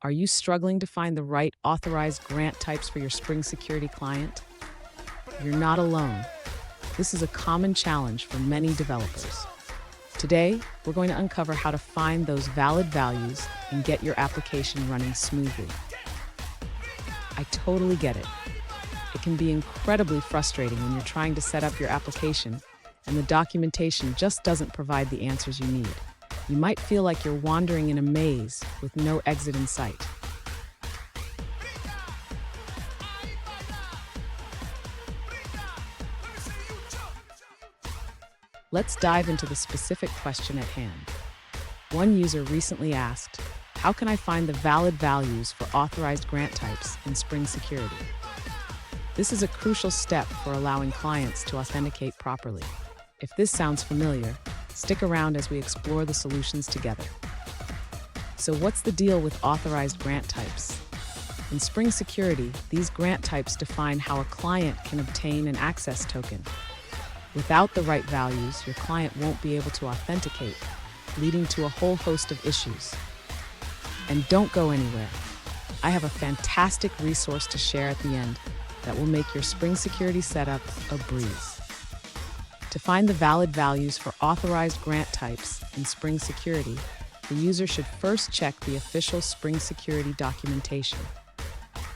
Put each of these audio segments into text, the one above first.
Are you struggling to find the right authorized grant types for your Spring Security client? You're not alone. This is a common challenge for many developers. Today, we're going to uncover how to find those valid values and get your application running smoothly. I totally get it. It can be incredibly frustrating when you're trying to set up your application and the documentation just doesn't provide the answers you need. You might feel like you're wandering in a maze with no exit in sight. Let's dive into the specific question at hand. One user recently asked, "How can I find the valid values for authorized grant types in Spring Security?" This is a crucial step for allowing clients to authenticate properly. If this sounds familiar, stick around as we explore the solutions together. So what's the deal with authorized grant types? In Spring Security, these grant types define how a client can obtain an access token. Without the right values, your client won't be able to authenticate, leading to a whole host of issues. And don't go anywhere. I have a fantastic resource to share at the end that will make your Spring Security setup a breeze. To find the valid values for authorized grant types in Spring Security, the user should first check the official Spring Security documentation.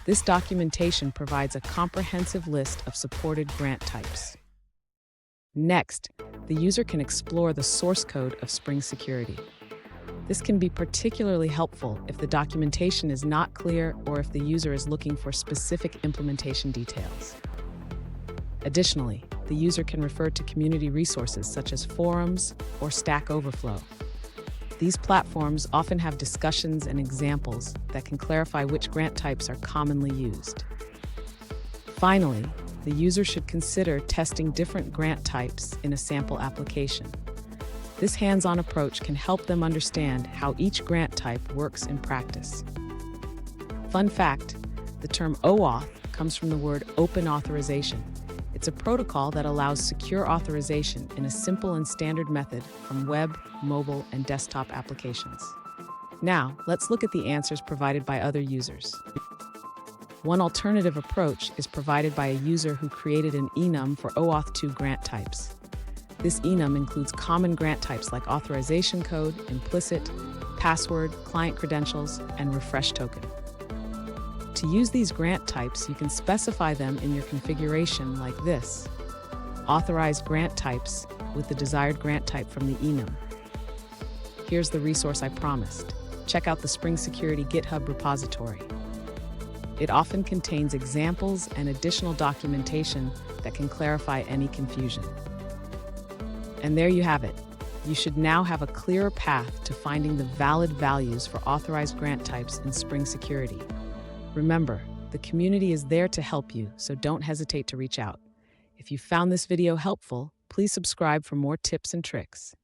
This documentation provides a comprehensive list of supported grant types. Next, the user can explore the source code of Spring Security. This can be particularly helpful if the documentation is not clear or if the user is looking for specific implementation details. Additionally, the user can refer to community resources such as forums or Stack Overflow. These platforms often have discussions and examples that can clarify which grant types are commonly used. Finally, the user should consider testing different grant types in a sample application. This hands-on approach can help them understand how each grant type works in practice. Fun fact, the term OAuth comes from the word open authorization. It's a protocol that allows secure authorization in a simple and standard method from web, mobile, and desktop applications. Now, let's look at the answers provided by other users. One alternative approach is provided by a user who created an enum for OAuth 2 grant types. This enum includes common grant types like authorization code, implicit, password, client credentials, and refresh token. To use these grant types, you can specify them in your configuration like this. Authorized grant types with the desired grant type from the enum. Here's the resource I promised. Check out the Spring Security GitHub repository. It often contains examples and additional documentation that can clarify any confusion. And there you have it. You should now have a clearer path to finding the valid values for authorized grant types in Spring Security. Remember, the community is there to help you, so don't hesitate to reach out. If you found this video helpful, please subscribe for more tips and tricks.